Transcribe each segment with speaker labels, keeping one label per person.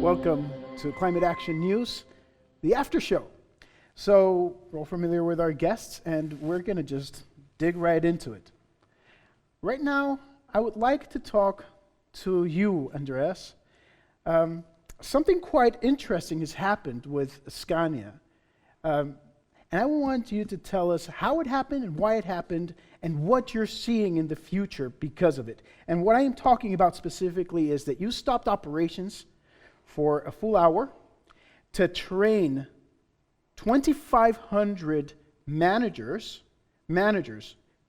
Speaker 1: Welcome to Climate Action News, the Aftershow. So we're all familiar with our guests, and we're going to just dig right into it. Right now, I would like to talk to you, Andreas. Something quite interesting has happened with Scania. And I want you to tell us how it happened and why it happened and what you're seeing in the future because of it. And what I am talking about specifically is that you stopped operations for a full hour to train 2,500 managers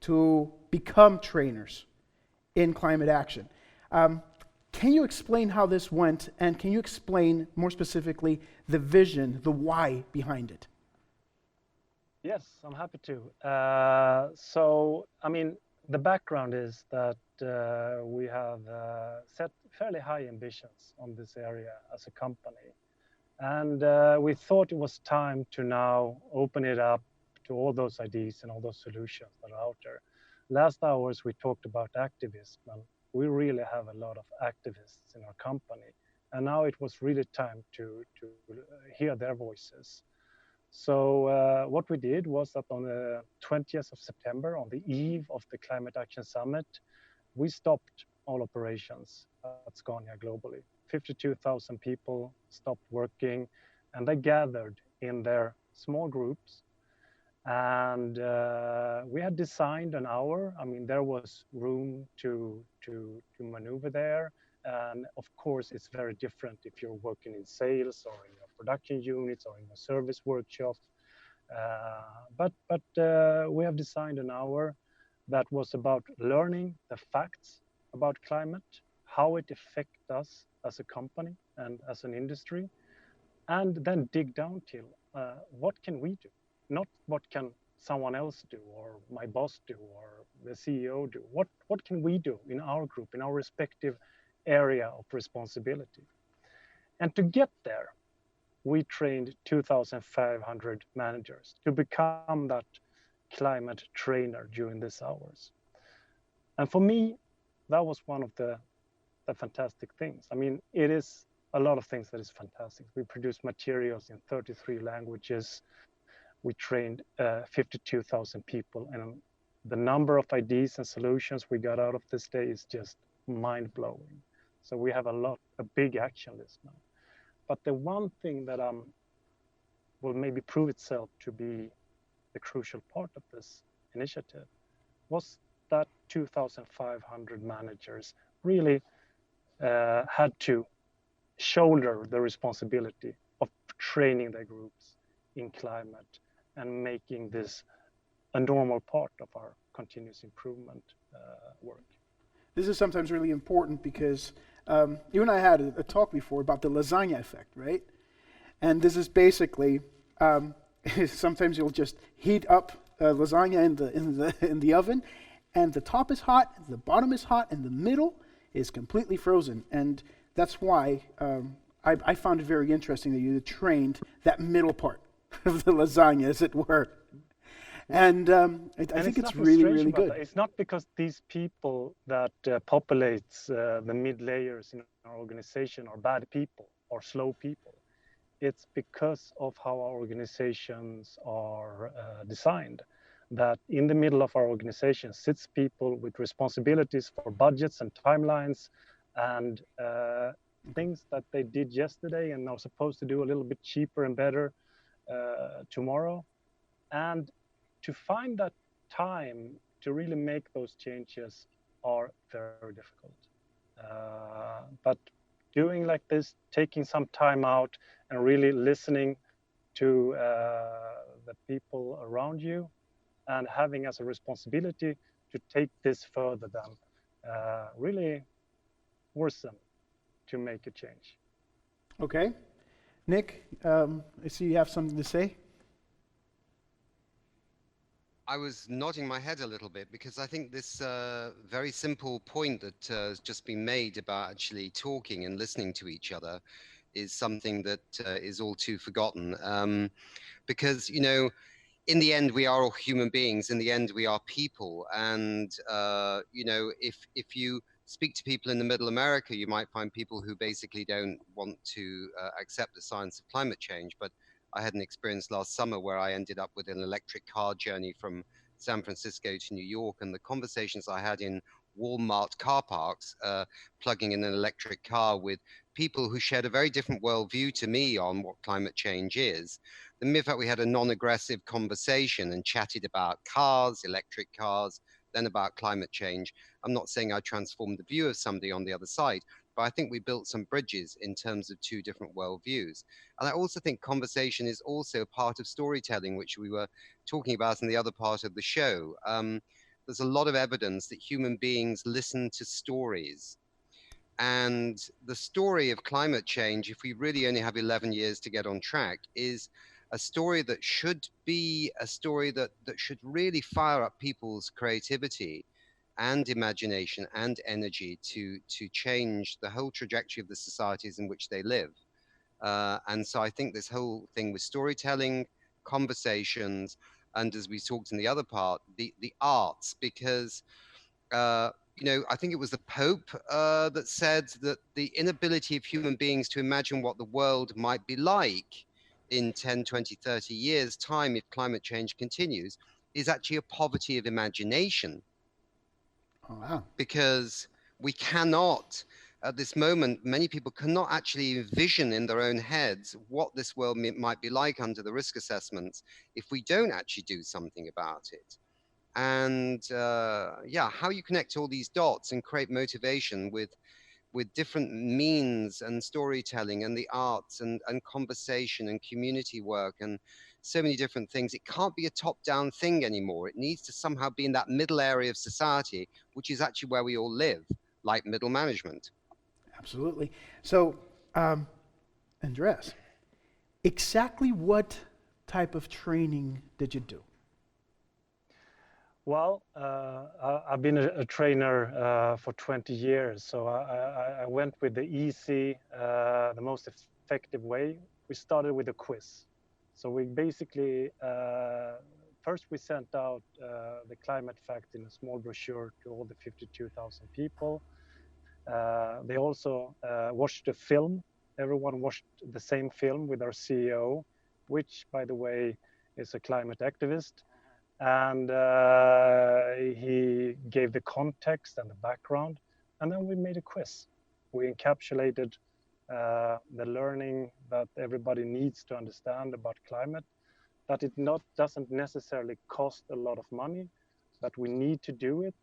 Speaker 1: to become trainers in climate action. Can you explain how this went, and can you explain more specifically the vision, the why behind it?
Speaker 2: Yes, I'm happy to. The background is that we have set fairly high ambitions on this area as a company. And we thought it was time to now open it up to all those ideas and all those solutions that are out there. Last hours, we talked about activism, and we really have a lot of activists in our company. And now it was really time to hear their voices. So what we did was that on the 20th of September, on the eve of the Climate Action Summit, we stopped all operations at Scania globally. 52,000 people stopped working, and they gathered in their small groups. And we had designed an hour. I mean, there was room to maneuver there. And of course, it's very different if you're working in sales or in your production units or in a service workshop. But we have designed an hour that was about learning the facts about climate, how it affects us as a company and as an industry, and then dig down till what can we do? Not what can someone else do, or my boss do, or the CEO do. What can we do in our group, in our respective area of responsibility? And to get there, we trained 2,500 managers to become that climate trainer during these hours. And for me, that was one of the fantastic things. I mean, it is a lot of things that is fantastic. We produce materials in 33 languages. We trained 52,000 people, and the number of ideas and solutions we got out of this day is just mind-blowing. So we have a big action list now. But the one thing that will maybe prove itself to be the crucial part of this initiative was that 2,500 managers really had to shoulder the responsibility of training their groups in climate and making this a normal part of our continuous improvement work.
Speaker 1: This is sometimes really important because you and I had a talk before about the lasagna effect, right? And this is basically sometimes you'll just heat up lasagna in the oven, and the top is hot, the bottom is hot, and the middle is completely frozen. And that's why I found it very interesting that you trained that middle part of the lasagna, as it were. And I think it's really, really good.
Speaker 2: It's not because these people that populates the mid layers in our organization are bad people or slow people. It's because of how our organizations are designed, that in the middle of our organization sits people with responsibilities for budgets and timelines and things that they did yesterday and are supposed to do a little bit cheaper and better tomorrow. And to find that time to really make those changes are very difficult. But doing like this, taking some time out and really listening to the people around you and having as a responsibility to take this further than really force them to make a change.
Speaker 1: Okay. Nick, I see you have something to say.
Speaker 3: I was nodding my head a little bit because I think this very simple point that has just been made about actually talking and listening to each other is something that is all too forgotten. Because, you know, in the end, we are all human beings. In the end, we are people. And, you know, if you speak to people in the middle America, you might find people who basically don't want to accept the science of climate change. But I had an experience last summer where I ended up with an electric car journey from San Francisco to New York, and the conversations I had in Walmart car parks, plugging in an electric car with people who shared a very different worldview to me on what climate change is. The mere fact we had a non-aggressive conversation and chatted about cars, electric cars, then about climate change. I'm not saying I transformed the view of somebody on the other side, but I think we built some bridges in terms of two different worldviews. And I also think conversation is also part of storytelling, which we were talking about in the other part of the show. There's a lot of evidence that human beings listen to stories. And the story of climate change, if we really only have 11 years to get on track, is a story that should be a story that should really fire up people's creativity and imagination and energy to change the whole trajectory of the societies in which they live. And so I think this whole thing with storytelling, conversations, and as we talked in the other part, the arts, because you know, I think it was the Pope that said that the inability of human beings to imagine what the world might be like in 10, 20, 30 years' time if climate change continues is actually a poverty of imagination.
Speaker 1: Oh, wow.
Speaker 3: Because we cannot, at this moment, many people cannot actually envision in their own heads what this world might be like under the risk assessments if we don't actually do something about it. And yeah, how you connect all these dots and create motivation with different means and storytelling and the arts and conversation and community work and so many different things. It can't be a top-down thing anymore. It needs to somehow be in that middle area of society, which is actually where we all live, like middle management.
Speaker 1: Absolutely. So, Andreas, exactly what type of training did you do?
Speaker 2: Well, I've been a trainer for 20 years, so I went with the easy, the most effective way. We started with a quiz. So we basically, first we sent out the climate facts in a small brochure to all the 52,000 people. They also watched a film. Everyone watched the same film with our CEO, which, by the way, is a climate activist. And he gave the context and the background, and then we made a quiz. We encapsulated the learning that everybody needs to understand about climate, that it doesn't necessarily cost a lot of money, but we need to do it,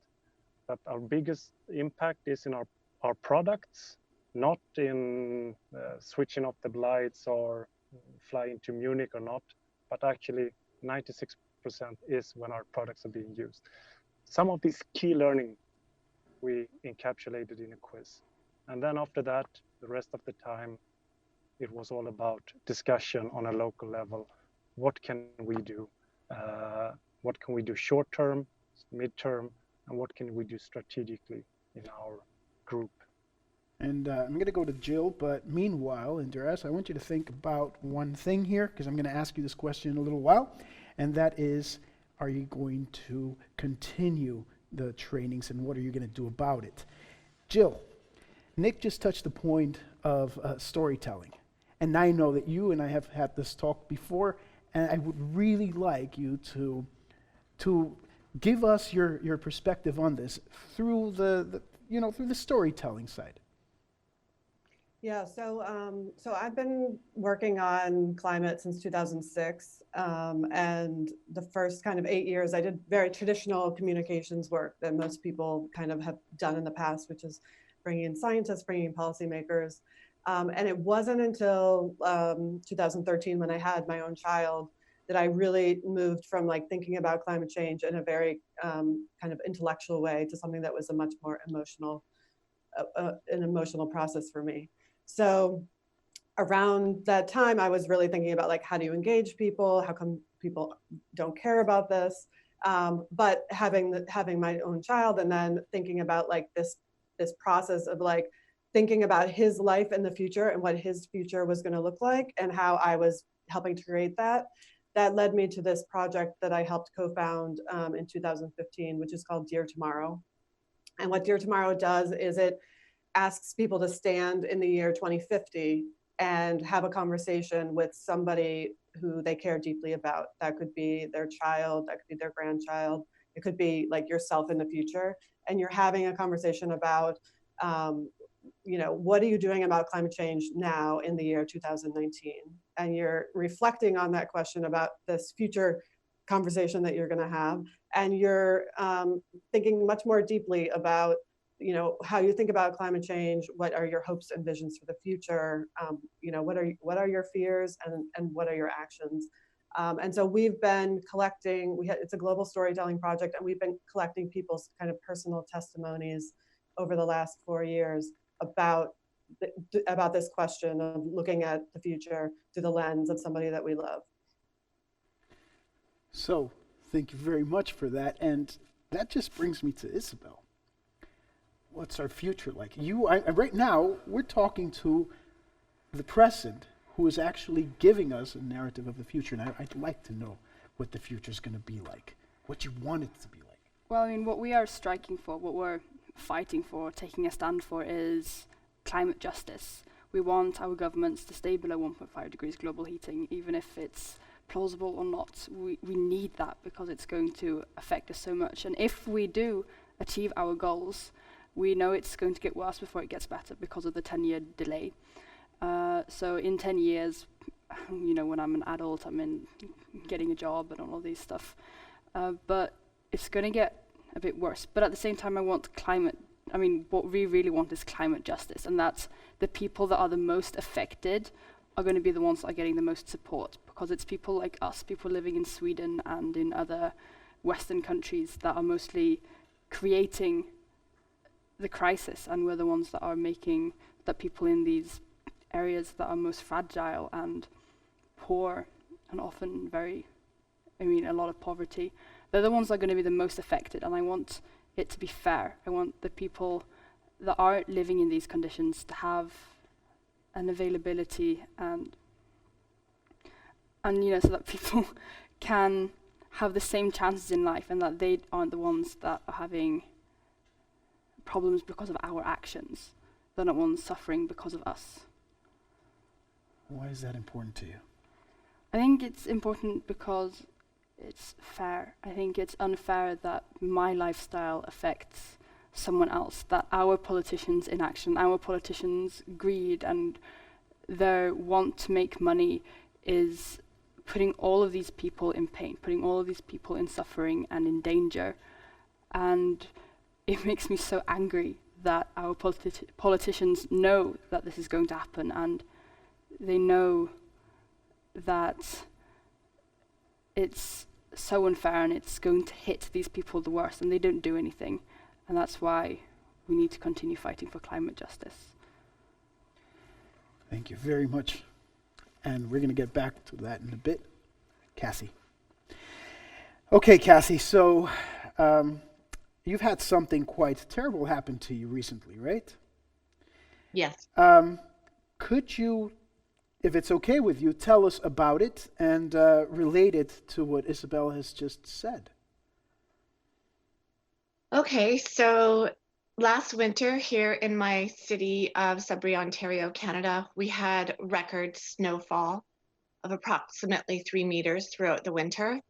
Speaker 2: that our biggest impact is in our products, not in switching off the lights or flying to Munich or not, but actually 96% is when our products are being used. Some of these key learning we encapsulated in a quiz. And then after that, the rest of the time, it was all about discussion on a local level. What can we do? What can we do short term, mid-term, and what can we do strategically in our group?
Speaker 1: And I'm going to go to Jill, but meanwhile, Andreas, I want you to think about one thing here, because I'm going to ask you this question in a little while. And that is, are you going to continue the trainings and what are you going to do about it? Jill, Nick just touched the point of storytelling. And I know that you and I have had this talk before, and I would really like you to give us your perspective on this through through the storytelling side.
Speaker 4: Yeah, so I've been working on climate since 2006, and the first kind of 8 years I did very traditional communications work that most people kind of have done in the past, which is bringing in scientists, bringing in policymakers, and it wasn't until 2013 when I had my own child that I really moved from like thinking about climate change in a very kind of intellectual way to something that was a much more emotional, an emotional process for me. So around that time, I was really thinking about like, how do you engage people? How come people don't care about this? But having my own child and then thinking about like this process of like thinking about his life in the future and what his future was going to look like and how I was helping to create that led me to this project that I helped co-found in 2015, which is called Dear Tomorrow. And what Dear Tomorrow does is it asks people to stand in the year 2050 and have a conversation with somebody who they care deeply about. That could be their child, that could be their grandchild, it could be like yourself in the future. And you're having a conversation about, what are you doing about climate change now in the year 2019? And you're reflecting on that question about this future conversation that you're going to have. And you're thinking much more deeply about how you think about climate change. What are your hopes and visions for the future? What are your fears and what are your actions? And so we've been collecting. It's a global storytelling project, and we've been collecting people's kind of personal testimonies over the last 4 years about this question of looking at the future through the lens of somebody that we love.
Speaker 1: So, thank you very much for that. And that just brings me to Isabelle. What's our future like? Right now, we're talking to the present, who is actually giving us a narrative of the future. And I'd like to know what the future is going to be like, what you want it to be like.
Speaker 5: Well, I mean, what we are striking for, what we're fighting for, taking a stand for, is climate justice. We want our governments to stay below 1.5 degrees global heating, even if it's plausible or not. We need that because it's going to affect us so much. And if we do achieve our goals, we know it's going to get worse before it gets better because of the 10-year delay. So in 10 years, when I'm an adult, I'm in getting a job and all of these stuff. But it's going to get a bit worse. But at the same time, what we really want is climate justice. And that's the people that are the most affected are going to be the ones that are getting the most support, because it's people like us, people living in Sweden and in other Western countries, that are mostly creating the crisis, and we're the ones that are making that people in these areas that are most fragile and poor and often a lot of poverty, they're the ones that are going to be the most affected. And I want it to be fair. I want the people that are living in these conditions to have an availability and so that people can have the same chances in life, and that they aren't the ones that are having problems because of our actions. They're not ones suffering because of us.
Speaker 1: Why is that important to you?
Speaker 5: I think it's important because it's fair. I think it's unfair that my lifestyle affects someone else, that our politicians' inaction, our politicians' greed and their want to make money is putting all of these people in pain, putting all of these people in suffering and in danger. And it makes me so angry that our politicians know that this is going to happen, and they know that it's so unfair and it's going to hit these people the worst, and they don't do anything. And that's why we need to continue fighting for climate justice.
Speaker 1: Thank you very much. And we're going to get back to that in a bit. Cathy. Okay, Cathy, so you've had something quite terrible happen to you recently, right?
Speaker 6: Yes.
Speaker 1: Could you, if it's okay with you, tell us about it and relate it to what Isabelle has just said?
Speaker 6: Okay, so last winter here in my city of Sudbury, Ontario, Canada, we had record snowfall of approximately 3 meters throughout the winter.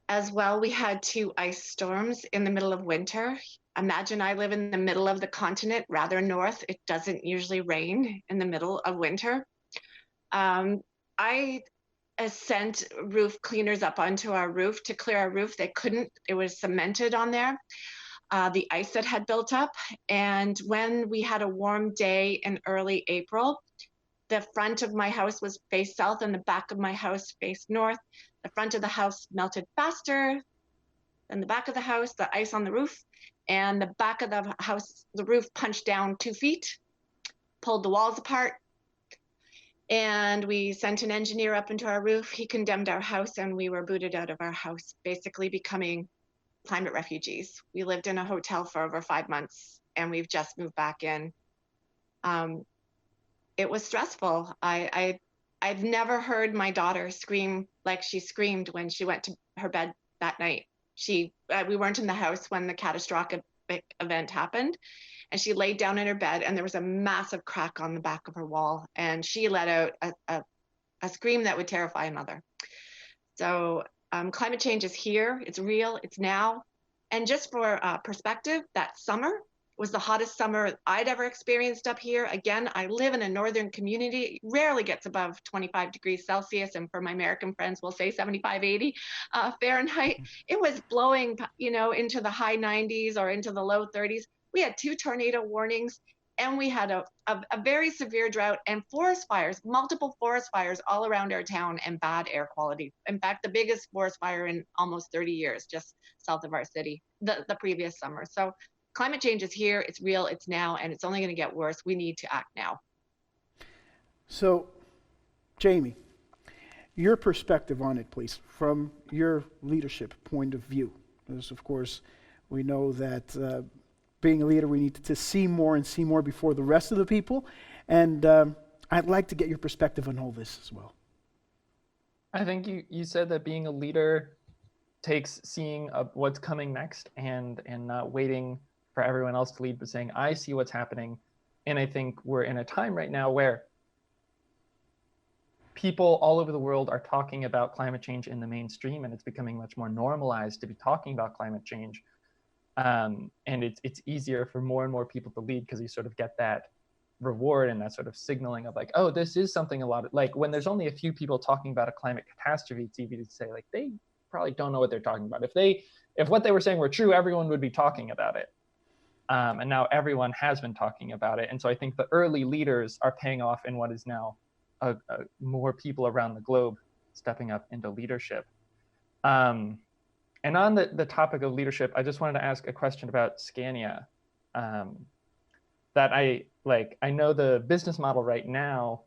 Speaker 6: As well, we had 2 ice storms in the middle of winter. Imagine I live in the middle of the continent, rather north. It doesn't usually rain in the middle of winter. I sent roof cleaners up onto our roof to clear our roof. They couldn't, it was cemented on there, the ice that had built up. And when we had a warm day in early April, the front of my house was faced south and the back of my house faced north. The front of the house melted faster than the back of the house, the ice on the roof, and the back of the house, the roof punched down 2 feet, pulled the walls apart. And we sent an engineer up into our roof. He condemned our house and we were booted out of our house, basically becoming climate refugees. We lived in a hotel for over 5 months and we've just moved back in. It was stressful. I've never heard my daughter scream like she screamed when she went to her bed that night. We weren't in the house when the catastrophic event happened. And she laid down in her bed, and there was a massive crack on the back of her wall. And she let out a scream that would terrify a mother. So climate change is here. It's real. It's now. And just for perspective, that summer was the hottest summer I'd ever experienced up here. Again, I live in a northern community. It rarely gets above 25 degrees Celsius. And for my American friends, we'll say 75, 80 Fahrenheit. It was blowing, into the high 90s or into the low 30s. We had 2 tornado warnings, and we had a very severe drought and forest fires, multiple forest fires all around our town, and bad air quality. In fact, the biggest forest fire in almost 30 years, just south of our city, the previous summer. So climate change is here, it's real, it's now, and it's only going to get worse. We need to act now.
Speaker 1: So, Jamie, your perspective on it, please, from your leadership point of view. Because, of course, we know that being a leader, we need to see more and see more before the rest of the people. And I'd like to get your perspective on all this as well.
Speaker 7: I think you said that being a leader takes seeing what's coming next and not waiting for everyone else to lead, but saying, I see what's happening. And I think we're in a time right now where people all over the world are talking about climate change in the mainstream, and it's becoming much more normalized to be talking about climate change. And it's easier for more and more people to lead because you sort of get that reward and that sort of signaling of like, oh, this is something like when there's only a few people talking about a climate catastrophe, it's easy to say like, they probably don't know what they're talking about. If what they were saying were true, everyone would be talking about it. And now everyone has been talking about it. And so I think the early leaders are paying off in what is now more people around the globe stepping up into leadership. And on the topic of leadership, I just wanted to ask a question about Scania. That I know the business model right now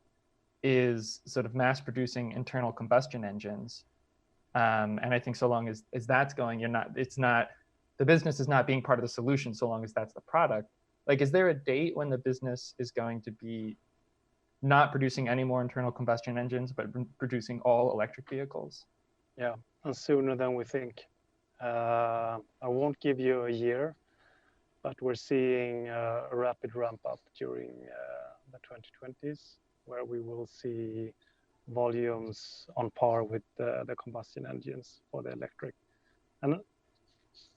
Speaker 7: is sort of mass producing internal combustion engines. And I think so long as that's going, the business is not being part of the solution so long as that's the product. Like, is there a date when the business is going to be not producing any more internal combustion engines, but producing all electric vehicles?
Speaker 2: Yeah, and sooner than we think. I won't give you a year, but we're seeing a rapid ramp up during the 2020s, where we will see volumes on par with the combustion engines for the electric. And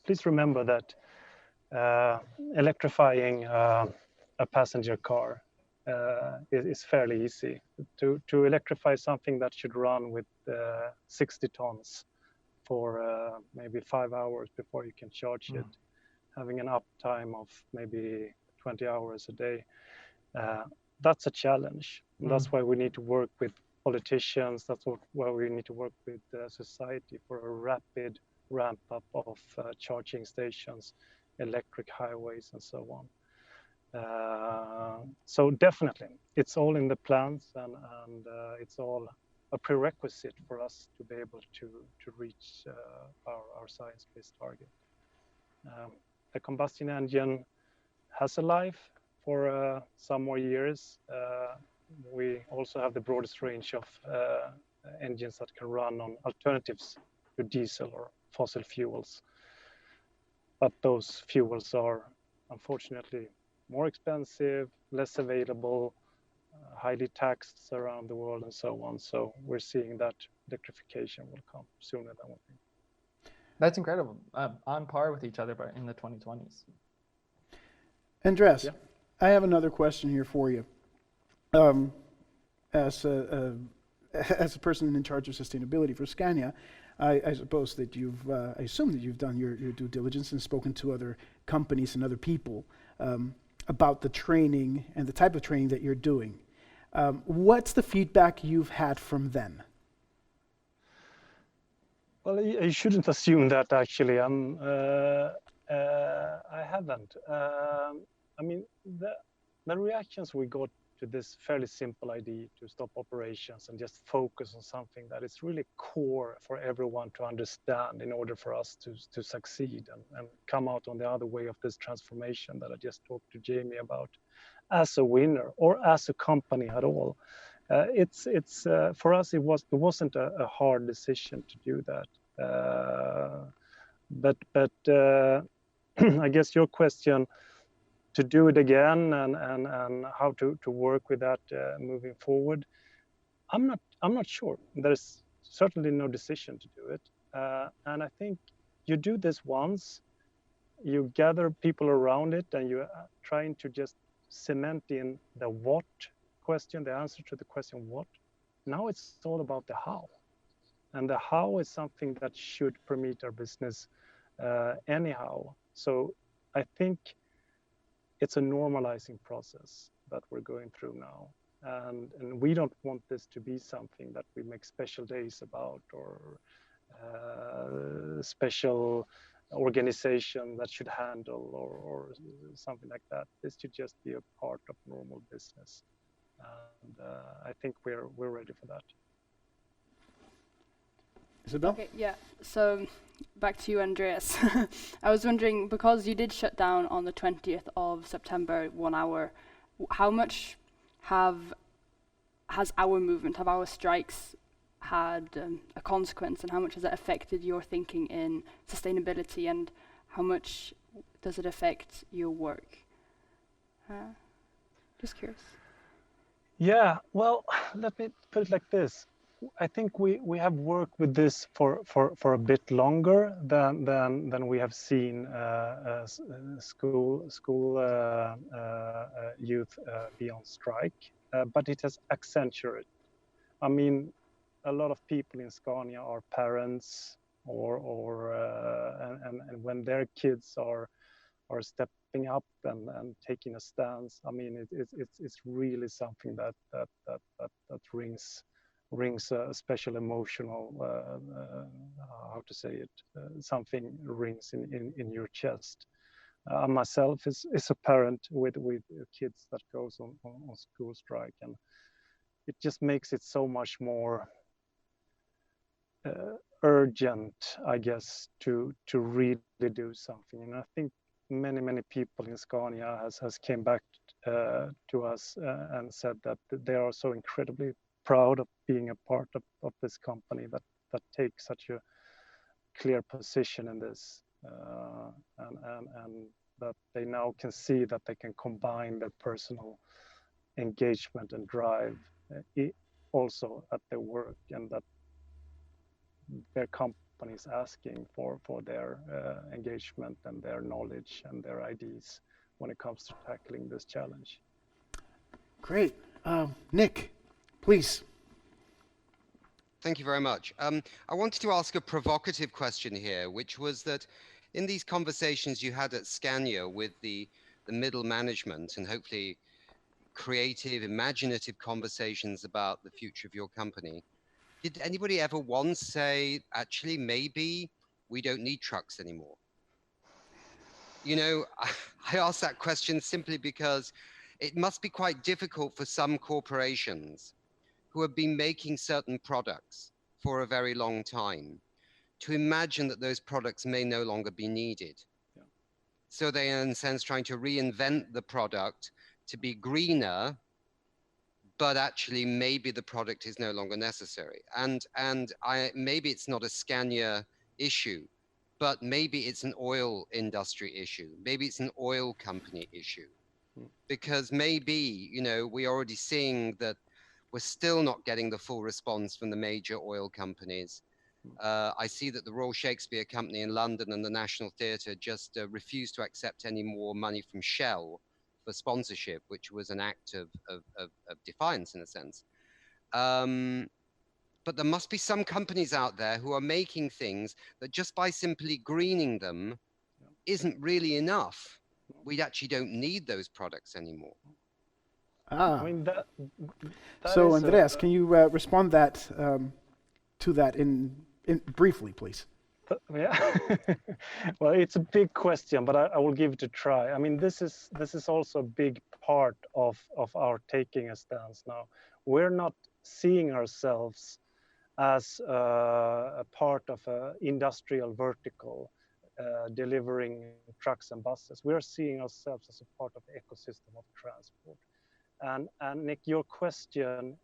Speaker 2: please remember that electrifying a passenger car is fairly easy. To electrify something that should run with 60 tons for maybe 5 hours before you can charge it, having an uptime of maybe 20 hours a day, that's a challenge. And that's why we need to work with politicians, why we need to work with society for a rapid ramp up of charging stations, electric highways, and so on. So definitely, it's all in the plans, and it's all a prerequisite for us to be able to reach our science-based target. The combustion engine has a life for some more years. We also have the broadest range of engines that can run on alternatives to diesel or fossil fuels. But those fuels are unfortunately more expensive, less available, highly taxed around the world, and so on. So we're seeing that electrification will come sooner than we think.
Speaker 7: That's incredible. On par with each other in the 2020s.
Speaker 1: Andreas, I have another question here for you. As a person in charge of sustainability for Scania, I suppose that I assume that you've done your due diligence and spoken to other companies and other people about the training and the type of training that you're doing. What's the feedback you've had from them?
Speaker 2: Well, you shouldn't assume that actually. I haven't. I mean, the reactions we got to this fairly simple idea to stop operations and just focus on something that is really core for everyone to understand in order for us to succeed and come out on the other way of this transformation that I just talked to Jamie about as a winner or as a company at all. It's for us, it wasn't a hard decision to do that. But I guess your question to do it again and how to work with that moving forward, I'm not sure. There's certainly no decision to do it, and I think you do this once, you gather people around it, and you're trying to just cement in the what question, the answer to the question what. Now it's all about the how, and the how is something that should permeate our business anyhow. So I think it's a normalizing process that we're going through now. And we don't want this to be something that we make special days about, or special organization that should handle, or something like that. This should just be a part of normal business. And I think we're ready for that.
Speaker 1: Isabelle?
Speaker 5: Okay, yeah. So back to you, Andreas. I was wondering, because you did shut down on the 20th of September, 1 hour, how much has our movement, have our strikes had a consequence, and how much has it affected your thinking in sustainability, and how much does it affect your work? Just curious.
Speaker 2: Yeah, well, let me put it like this. I think we have worked with this for a bit longer than we have seen school youth be on strike, but it has accentuated. I mean, a lot of people in Scania are parents, and when their kids are stepping up and taking a stance, I mean, it's really something that rings a special emotional, how to say it, something rings in your chest. Myself is a parent with kids that goes on school strike, and it just makes it so much more urgent, I guess, to really do something. And I think many people in Scania has came back to us and said that they are so incredibly proud of being a part of this company that takes such a clear position in this, and that they now can see that they can combine their personal engagement and drive also at their work, and that their company is asking for their engagement and their knowledge and their ideas when it comes to tackling this challenge.
Speaker 1: Great. Nick, please.
Speaker 3: Thank you very much. I wanted to ask a provocative question here, which was that in these conversations you had at Scania with the middle management, and hopefully creative, imaginative conversations about the future of your company, did anybody ever once say, actually, maybe we don't need trucks anymore? You know, I ask that question simply because it must be quite difficult for some corporations who have been making certain products for a very long time to imagine that those products may no longer be needed. Yeah. So they are in a sense trying to reinvent the product to be greener, but actually maybe the product is no longer necessary. And maybe it's not a Scania issue, but maybe it's an oil industry issue. Maybe it's an oil company issue. Because maybe, you know, we're already seeing that we're still not getting the full response from the major oil companies. I see that the Royal Shakespeare Company in London and the National Theatre just refused to accept any more money from Shell for sponsorship, which was an act of defiance in a sense. But there must be some companies out there who are making things that just by simply greening them isn't really enough. We actually don't need those products anymore.
Speaker 2: I mean, that
Speaker 1: so Andreas, can you respond to that in briefly, please?
Speaker 2: Yeah. Well, it's a big question, but I will give it a try. I mean, this is also a big part of our taking a stance now. We're not seeing ourselves as a part of an industrial vertical delivering trucks and buses. We're seeing ourselves as a part of the ecosystem of transport. And Nick, your question,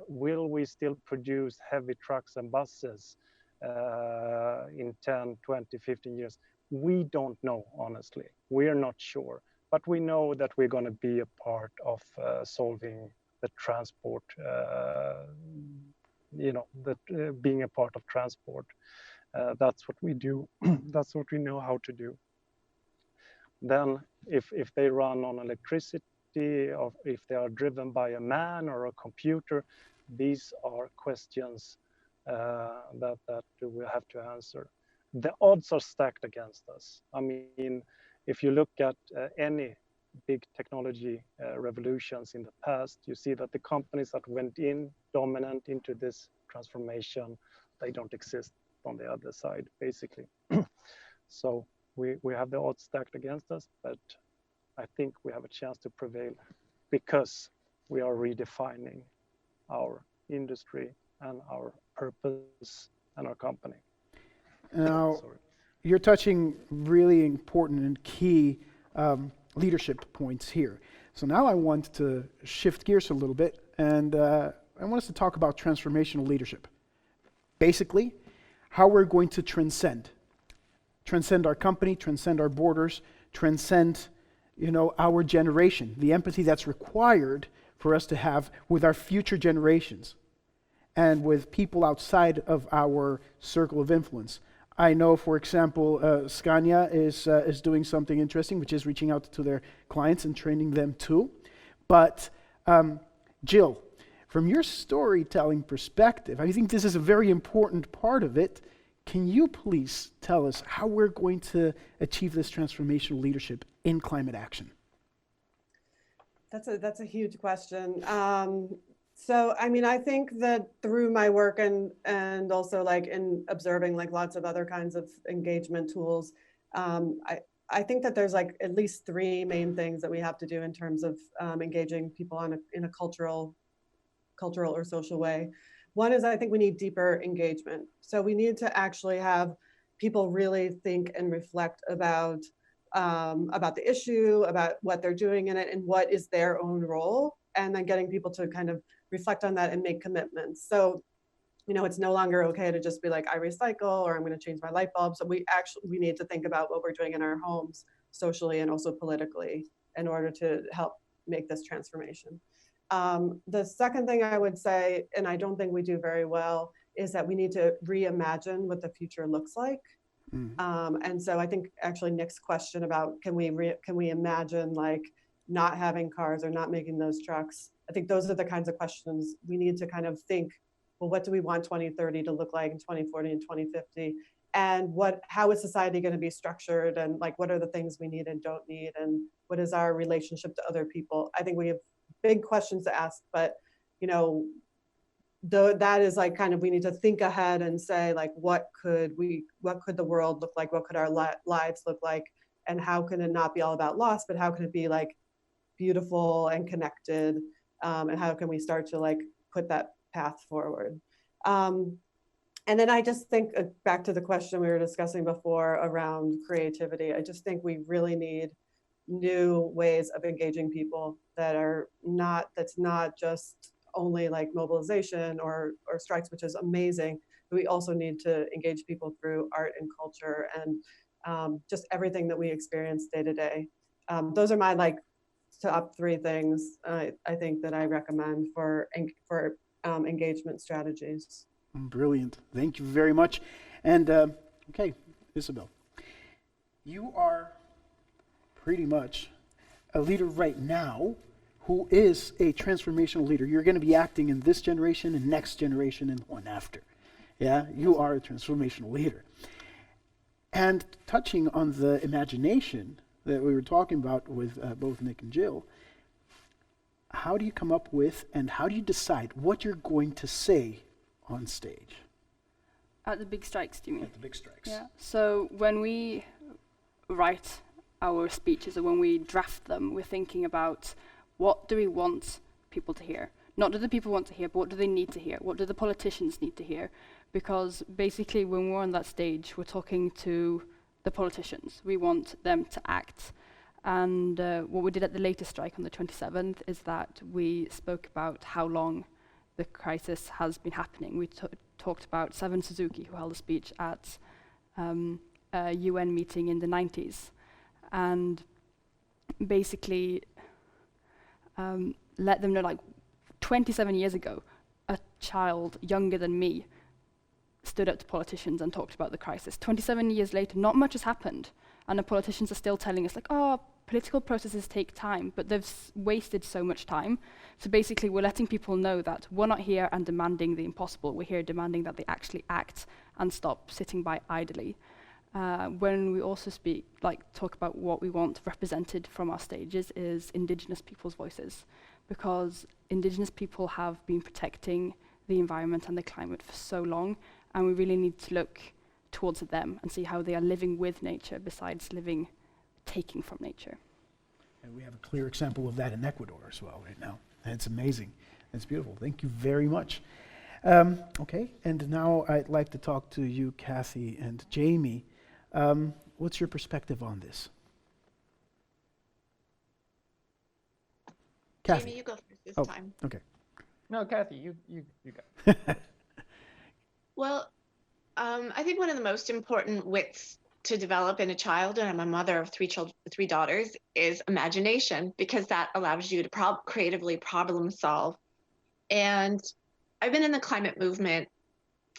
Speaker 2: will we still produce heavy trucks and buses in 10, 20, 15 years? We don't know, honestly. We're not sure, but we know that we're going to be a part of solving the transport, being a part of transport. That's what we do. That's what we know how to do. Then if they run on electricity, or if they are driven by a man or a computer, these are questions that we have to answer. The odds are stacked against us. I mean, if you look at any big technology revolutions in the past, you see that the companies that went in dominant into this transformation, they don't exist on the other side, basically. So we have the odds stacked against us, but I think we have a chance to prevail because we are redefining our industry and our purpose and our company.
Speaker 1: Now, you're touching really important and key leadership points here. So now I want to shift gears a little bit, and I want us to talk about transformational leadership. Basically, how we're going to transcend our company, transcend our borders, transcend, our generation, the empathy that's required for us to have with our future generations and with people outside of our circle of influence. I know, for example, Scania is doing something interesting, which is reaching out to their clients and training them too. But Jill, from your storytelling perspective, I think this is a very important part of it. Can you please tell us how we're going to achieve this transformational leadership in climate action?
Speaker 4: That's a huge question. So, I mean, I think that through my work and also like in observing like lots of other kinds of engagement tools, I think that there's like at least three main things that we have to do in terms of engaging people in a cultural or social way. One is I think we need deeper engagement. So we need to actually have people really think and reflect about the issue, about what they're doing in it, and what is their own role, and then getting people to kind of reflect on that and make commitments. So, it's no longer okay to just be like, I recycle, or I'm going to change my light bulb. So we need to think about what we're doing in our homes socially and also politically in order to help make this transformation. The second thing I would say, and I don't think we do very well, is that we need to reimagine what the future looks like. And so I think actually Nick's question about can we imagine like not having cars or not making those trucks, I think those are the kinds of questions we need to kind of think, well, what do we want 2030 to look like in 2040 and 2050? And how is society going to be structured? And like, what are the things we need and don't need? And what is our relationship to other people? I think we have big questions to ask, but, that is like kind of, we need to think ahead and say like, what could the world look like? What could our lives look like? And how can it not be all about loss, but how can it be like beautiful and connected? And how can we start to like put that path forward? And then I just think back to the question we were discussing before around creativity. I just think we really need new ways of engaging people that's not just only like mobilization or strikes, which is amazing, but we also need to engage people through art and culture and just everything that we experience day to day. Those are my like top three things I think that I recommend for engagement strategies.
Speaker 1: Brilliant. Thank you very much. And okay, Isabelle, you are pretty much a leader right now who is a transformational leader. You're going to be acting in this generation and next generation and one after. Yeah, you are a transformational leader. And touching on the imagination that we were talking about with both Nick and Jill, how do you come up with and how do you decide what you're going to say on stage?
Speaker 5: At the big strikes, do you mean?
Speaker 1: At the big strikes.
Speaker 5: Yeah. So when we write our speeches or when we draft them, we're thinking about what do we want people to hear? Not do the people want to hear, but what do they need to hear? What do the politicians need to hear? Because basically when we're on that stage, we're talking to the politicians. We want them to act. And what we did at the latest strike on the 27th is that we spoke about how long the crisis has been happening. We talked about Seven Suzuki, who held a speech at UN meeting in the 90s, and basically let them know, like, 27 years ago, a child younger than me stood up to politicians and talked about the crisis. 27 years later, not much has happened, and the politicians are still telling us, like, oh, political processes take time, but they've wasted so much time. So basically, we're letting people know that we're not here and demanding the impossible. We're here demanding that they actually act and stop sitting by idly. When we also talk about what we want represented from our stages is Indigenous people's voices, because Indigenous people have been protecting the environment and the climate for so long, and we really need to look towards them and see how they are living with nature besides taking from nature.
Speaker 1: And we have a clear example of that in Ecuador as well right now. And it's amazing. It's beautiful. Thank you very much. Okay, and now I'd like to talk to you, Cathy and Jamie. What's your perspective on this? Cathy.
Speaker 6: Jamie, you go first this time.
Speaker 1: Okay.
Speaker 7: No, Cathy, you go.
Speaker 6: Well, I think one of the most important wits to develop in a child, and I'm a mother of three daughters, is imagination, because that allows you to creatively problem solve. And I've been in the climate movement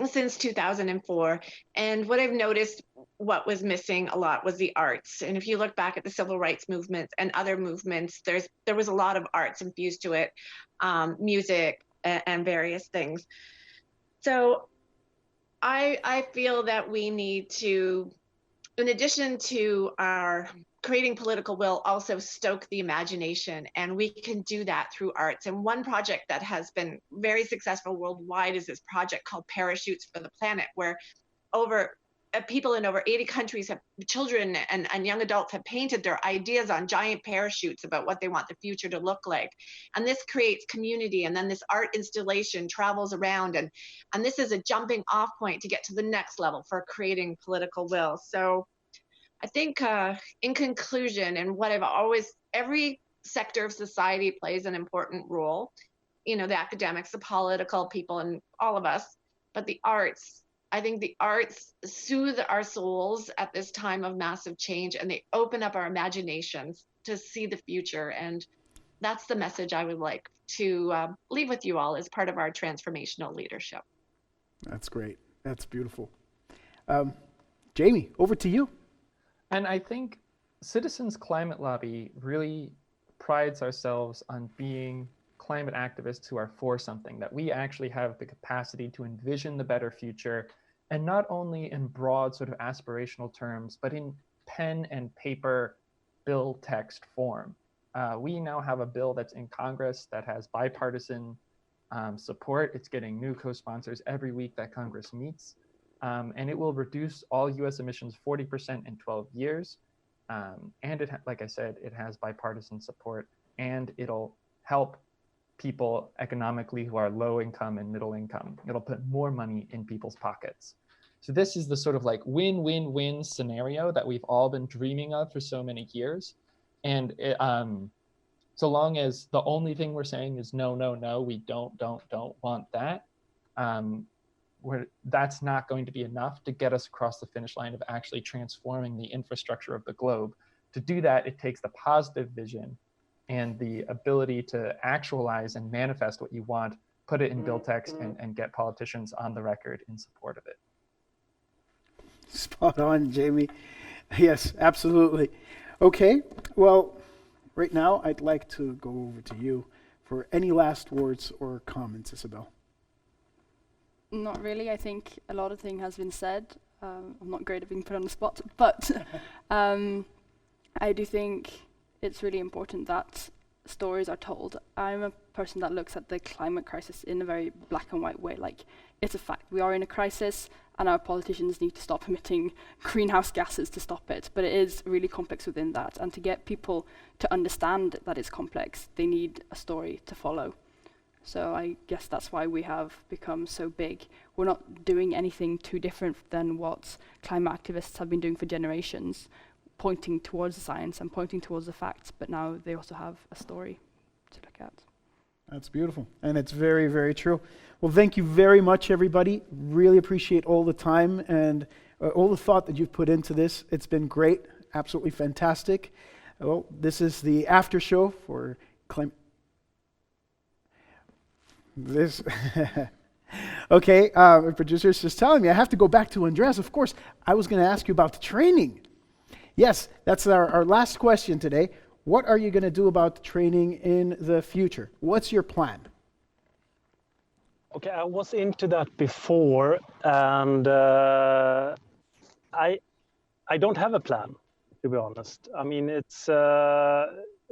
Speaker 6: since 2004, and what I've noticed, what was missing a lot was the arts. And if you look back at the civil rights movement and other movements, there was a lot of arts infused to it, music and various things. So I feel that we need to, in addition to our creating political will, also stoke the imagination, and we can do that through arts. And one project that has been very successful worldwide is this project called Parachutes for the Planet, where people in over 80 countries children and young adults have painted their ideas on giant parachutes about what they want the future to look like. And this creates community, and then this art installation travels around, and this is a jumping off point to get to the next level for creating political will. So I think in conclusion, and what every sector of society plays an important role, the academics, the political people, and all of us, but the arts, I think the arts soothe our souls at this time of massive change, and they open up our imaginations to see the future. And that's the message I would like to leave with you all as part of our transformational leadership.
Speaker 1: That's great. That's beautiful. Jamie, over to you.
Speaker 7: And I think Citizens Climate Lobby really prides ourselves on being climate activists who are for something, that we actually have the capacity to envision the better future, and not only in broad sort of aspirational terms, but in pen and paper bill text form. We now have a bill that's in Congress that has bipartisan support. It's getting new co-sponsors every week that Congress meets. And it will reduce all U.S. emissions 40% in 12 years. And like I said, it has bipartisan support, and it'll help people economically who are low income and middle income. It'll put more money in people's pockets. So this is the sort of like win-win-win scenario that we've all been dreaming of for so many years. And so long as the only thing we're saying is no, no, no, we don't want that, that's not going to be enough to get us across the finish line of actually transforming the infrastructure of the globe. To do that, it takes the positive vision and the ability to actualize and manifest what you want, put it in bill text, and get politicians on the record in support of it.
Speaker 1: Spot on, Jamie. Yes, absolutely. Okay, well, right now I'd like to go over to you for any last words or comments, Isabelle.
Speaker 5: Not really. I think a lot of things has been said. I'm not great at being put on the spot, but I do think it's really important that stories are told. I'm a person that looks at the climate crisis in a very black and white way. Like, it's a fact. We are in a crisis, and our politicians need to stop emitting greenhouse gases to stop it. But it is really complex within that. And to get people to understand that it's complex, they need a story to follow. So I guess that's why we have become so big. We're not doing anything too different than what climate activists have been doing for generations, pointing towards the science and pointing towards the facts, but now they also have a story to look at.
Speaker 1: That's beautiful, and it's very, very true. Well, thank you very much, everybody. Really appreciate all the time and all the thought that you've put into this. It's been great, absolutely fantastic. Well, this is the after show for this. Okay, the producer's just telling me I have to go back to Andreas. Of course, I was going to ask you about the training. Yes, that's our last question today. What are you going to do about the training in the future? What's your plan?
Speaker 2: Okay, I was into that before, and I don't have a plan, to be honest. I mean, it's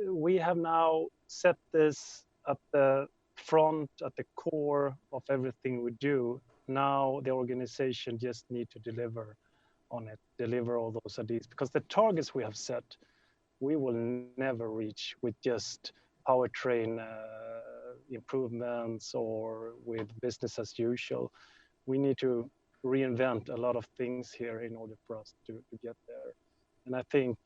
Speaker 2: we have now set this at the front, at the core of everything we do. Now the organization just need to deliver on it, deliver all those ideas, because the targets we have set, we will never reach with just powertrain improvements or with business as usual. We need to reinvent a lot of things here in order for us to get there. And I think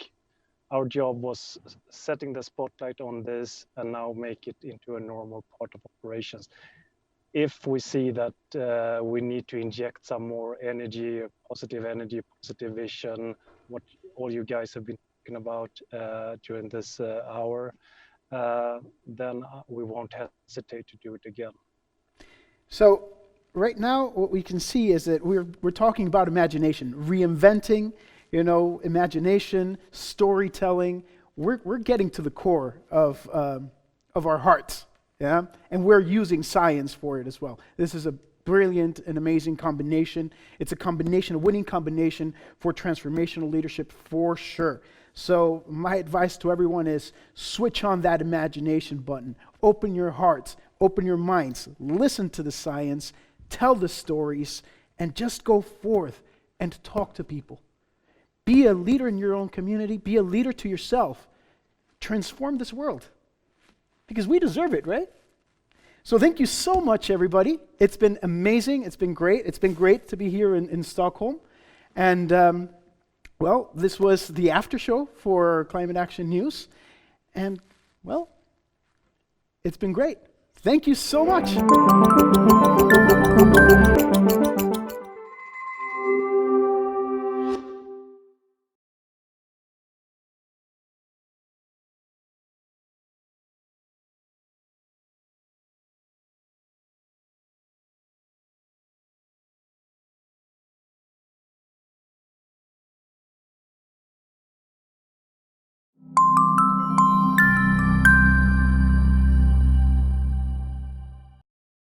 Speaker 2: our job was setting the spotlight on this and now make it into a normal part of operations. If we see that we need to inject some more energy, positive vision, what all you guys have been talking about during this hour, then we won't hesitate to do it again.
Speaker 1: So right now, what we can see is that we're talking about imagination, reinventing, imagination, storytelling. We're getting to the core of our hearts, yeah, and we're using science for it as well. This is a brilliant and amazing combination. It's a winning combination for transformational leadership for sure. So my advice to everyone is switch on that imagination button. Open your hearts, open your minds, listen to the science, tell the stories, and just go forth and talk to people. Be a leader in your own community. Be a leader to yourself. Transform this world. Because we deserve it, right? So thank you so much, everybody. It's been amazing. It's been great. It's been great to be here in Stockholm. And well, this was the after show for Climate Action News. And, well, it's been great. Thank you so much.